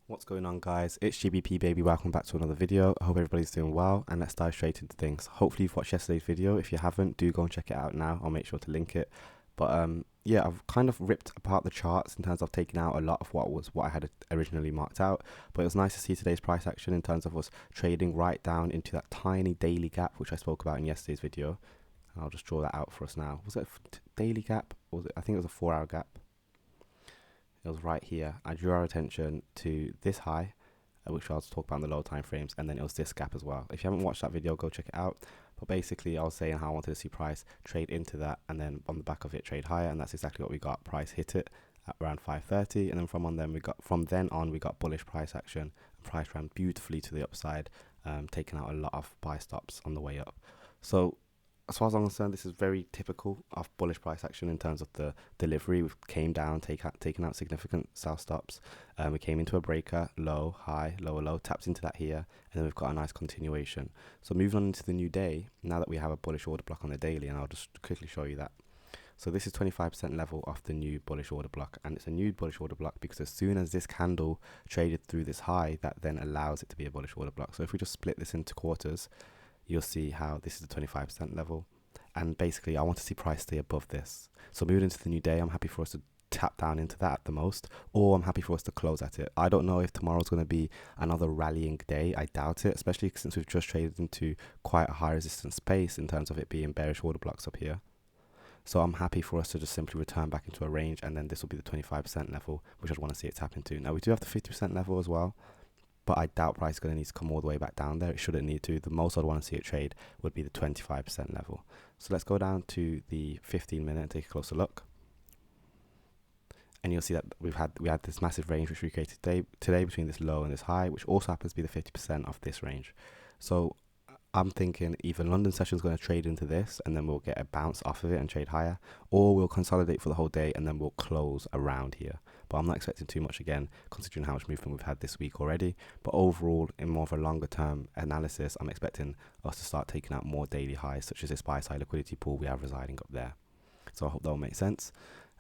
What's going on, guys? It's GBP baby. Welcome back to another video. I hope everybody's doing well, and let's dive straight into things. Hopefully you've watched yesterday's video. If you haven't, do go and check it out now. I'll make sure to link it. But yeah, I've kind of ripped apart the charts in terms of taking out a lot of what I had originally marked out. But it was nice to see today's price action in terms of us trading right down into that tiny daily gap which I spoke about in yesterday's video. And I'll just draw that out for us now. Was it a daily gap? Or was it? I think it was a 4-hour gap. It was right here. I drew our attention to this high, which I'll talk about in the low time frames, and then it was this gap as well. If you haven't watched that video, go check it out. But basically, I was saying how I wanted to see price trade into that, and then on the back of it trade higher, and that's exactly what we got. Price hit it at around 5:30, and then from then on we got bullish price action. And price ran beautifully to the upside, taking out a lot of buy stops on the way up. So as far as I'm concerned, this is very typical of bullish price action in terms of the delivery. We came down, taken out significant sell stops. We came into a breaker, low, high, lower, low, tapped into that here, and then we've got a nice continuation. So moving on into the new day, now that we have a bullish order block on the daily, and I'll just quickly show you that. So this is 25% level off the new bullish order block, and it's a new bullish order block because as soon as this candle traded through this high, that then allows it to be a bullish order block. So if we just split this into quarters, you'll see how this is the 25% level, and basically I want to see price stay above this. So moving into the new day, I'm happy for us to tap down into that at the most, or I'm happy for us to close at it. I don't know if tomorrow's going to be another rallying day. I doubt it, especially since we've just traded into quite a high resistance space in terms of it being bearish order blocks up here. So I'm happy for us to just simply return back into a range, and then this will be the 25% level, which I'd want to see it tap into. Now we do have the 50% level as well, but I doubt price is going to need to come all the way back down there. It shouldn't need to. The most I'd want to see it trade would be the 25% level. So let's go down to the 15 minute and take a closer look. And you'll see that we had this massive range which we created today between this low and this high, which also happens to be the 50% of this range. So I'm thinking either London session is going to trade into this and then we'll get a bounce off of it and trade higher, or we'll consolidate for the whole day and then we'll close around here. But I'm not expecting too much again, considering how much movement we've had this week already. But overall, in more of a longer term analysis, I'm expecting us to start taking out more daily highs, such as this buy side liquidity pool we have residing up there. So I hope that will make sense.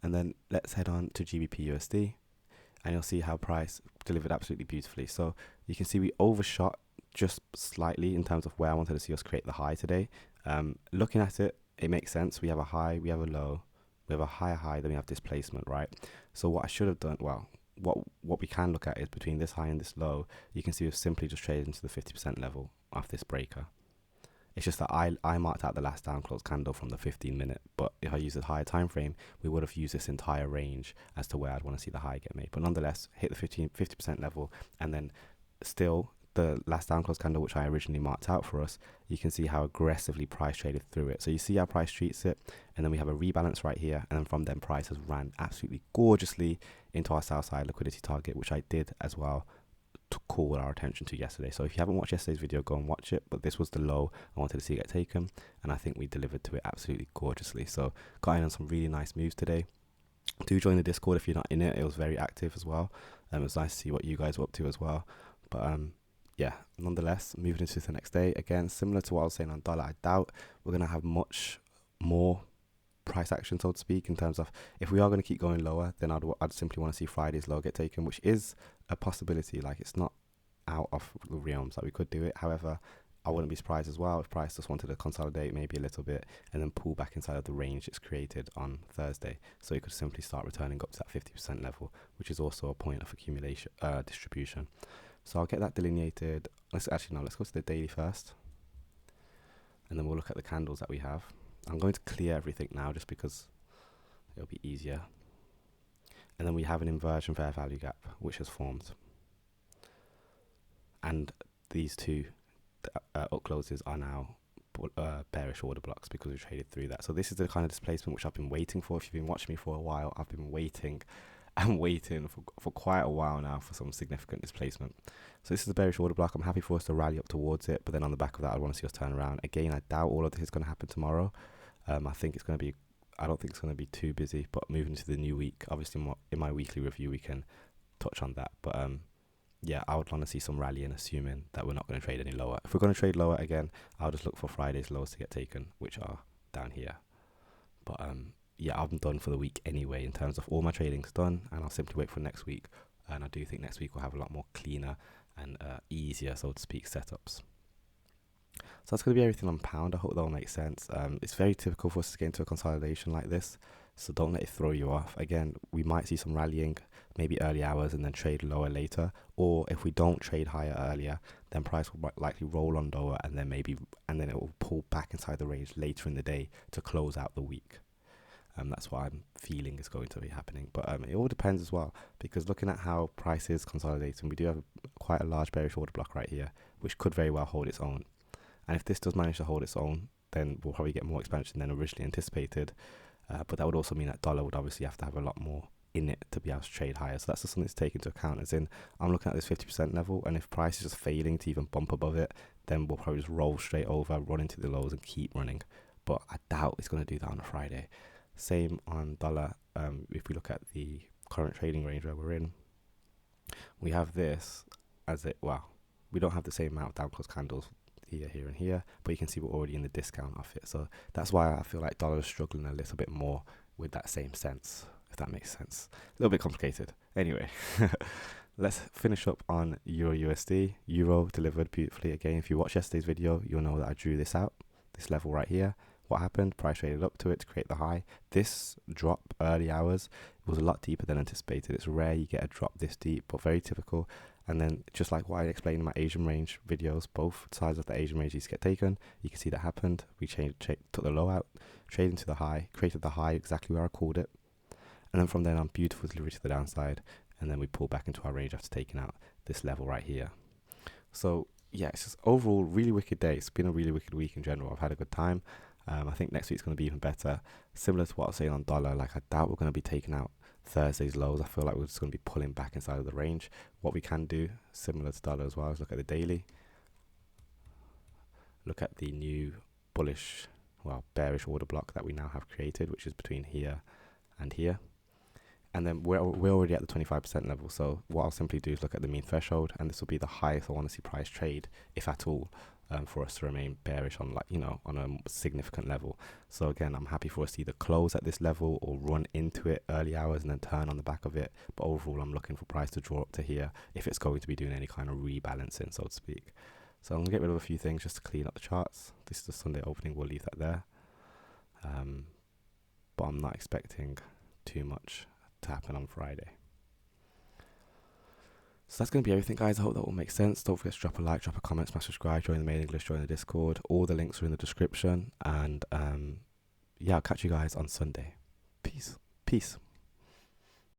And then let's head on to GBP USD, and you'll see how price delivered absolutely beautifully. So you can see we overshot just slightly in terms of where I wanted to see us create the high today. Looking at it, it makes sense. We have a high, we have a low, we have a higher high, then we have displacement, right? So what I should have done, well, what we can look at is between this high and this low, you can see we've simply just traded into the 50% level of this breaker. It's just that I marked out the last down close candle from the 15 minute, but if I use a higher time frame, we would have used this entire range as to where I'd want to see the high get made. But nonetheless, hit the 50% level, and then still the last down close candle which I originally marked out for us, you can see how aggressively price traded through it. So you see how price treats it, and then we have a rebalance right here, and then from then price has ran absolutely gorgeously into our sell side liquidity target, which I did as well to call our attention to yesterday. So if you haven't watched yesterday's video, go and watch it. But this was the low I wanted to see get taken, and I think we delivered to it absolutely gorgeously. So got in on some really nice moves today. Do join the Discord if you're not in it. It was very active as well. It was nice to see what you guys were up to as well. But yeah, nonetheless, moving into the next day, again, similar to what I was saying on dollar, I doubt we're going to have much more price action, so to speak, in terms of if we are going to keep going lower, then I'd simply want to see Friday's low get taken, which is a possibility. Like, it's not out of the realms that we could do it. However, I wouldn't be surprised as well if price just wanted to consolidate maybe a little bit and then pull back inside of the range it's created on Thursday. So it could simply start returning up to that 50% level, which is also a point of accumulation, distribution. So I'll get that delineated. Let's go to the daily first, and then we'll look at the candles that we have. I'm going to clear everything now just because it'll be easier. And then we have an inversion fair value gap which has formed, and these two up closes are now bearish order blocks because we traded through that. So this is the kind of displacement which I've been waiting for. If you've been watching me for a while, I've been waiting for quite a while now for some significant displacement. So this is the bearish order block. I'm happy for us to rally up towards it, but then on the back of that, I want to see us turn around. Again, I doubt all of this is going to happen tomorrow. I don't think it's going to be too busy, but moving into the new week, obviously in my weekly review, we can touch on that. But yeah, I would want to see some rallying, assuming that we're not going to trade any lower. If we're going to trade lower again, I'll just look for Friday's lows to get taken, which are down here. But yeah, I'm done for the week anyway in terms of all my trading's done, and I'll simply wait for next week and I do think next week we'll have a lot more cleaner and easier, so to speak, setups. So that's going to be everything on pound. I hope that will make sense. It's very typical for us to get into a consolidation like this, so don't let it throw you off. Again, we might see some rallying, maybe early hours, and then trade lower later. Or if we don't trade higher earlier, then price will likely roll on lower, and then it will pull back inside the range later in the day to close out the week. That's what I'm feeling is going to be happening. But it all depends as well, because looking at how price is consolidating, we do have quite a large bearish order block right here, which could very well hold its own. And if this does manage to hold its own, then we'll probably get more expansion than originally anticipated. But that would also mean that dollar would obviously have to have a lot more in it to be able to trade higher. So that's just something to take into account. As in, I'm looking at this 50% level, and if price is just failing to even bump above it, then we'll probably just roll straight over, run into the lows, and keep running. But I doubt it's going to do that on a Friday. Same on dollar. If we look at the current trading range where we're in, we have this as it. Well, we don't have the same amount of down close candles here and here, but you can see we're already in the discount of it. So that's why I feel like dollar is struggling a little bit more with that same sense, if that makes sense. A little bit complicated. Anyway, let's finish up on Euro USD. Euro delivered beautifully again. If you watched yesterday's video, you'll know that I drew this out, this level right here. What happened? Price traded up to it to create the high. This drop early hours was a lot deeper than anticipated. It's rare you get a drop this deep, but very typical. And then just like what I explained in my Asian range videos, both sides of the Asian range used to get taken. You can see that happened. We took the low out, traded into the high, created the high exactly where I called it. And then from then on, beautiful delivery to the downside. And then we pull back into our range after taking out this level right here. So yeah, it's just overall really wicked day. It's been a really wicked week in general. I've had a good time. I think next week's going to be even better. Similar to what I was saying on dollar, like I doubt we're going to be taking out Thursday's lows. I feel like we're just going to be pulling back inside of the range. What we can do, similar to dollar as well, is look at the daily. Look at the new bearish order block that we now have created, which is between here and here. And then we're already at the 25% level. So what I'll simply do is look at the mean threshold, and this will be the highest I want to see price trade, if at all, for us to remain bearish on on a significant level. So again, I'm happy for us to either close at this level or run into it early hours and then turn on the back of it. But overall, I'm looking for price to draw up to here if it's going to be doing any kind of rebalancing, so to speak. So I'm going to get rid of a few things just to clean up the charts. This is the Sunday opening. We'll leave that there. But I'm not expecting too much to happen on Friday. So that's going to be everything, guys. I hope that will make sense. Don't forget to drop a like, drop a comment, smash subscribe, join the mailing list, join the Discord. All the links are in the description. And yeah, I'll catch you guys on Sunday. Peace.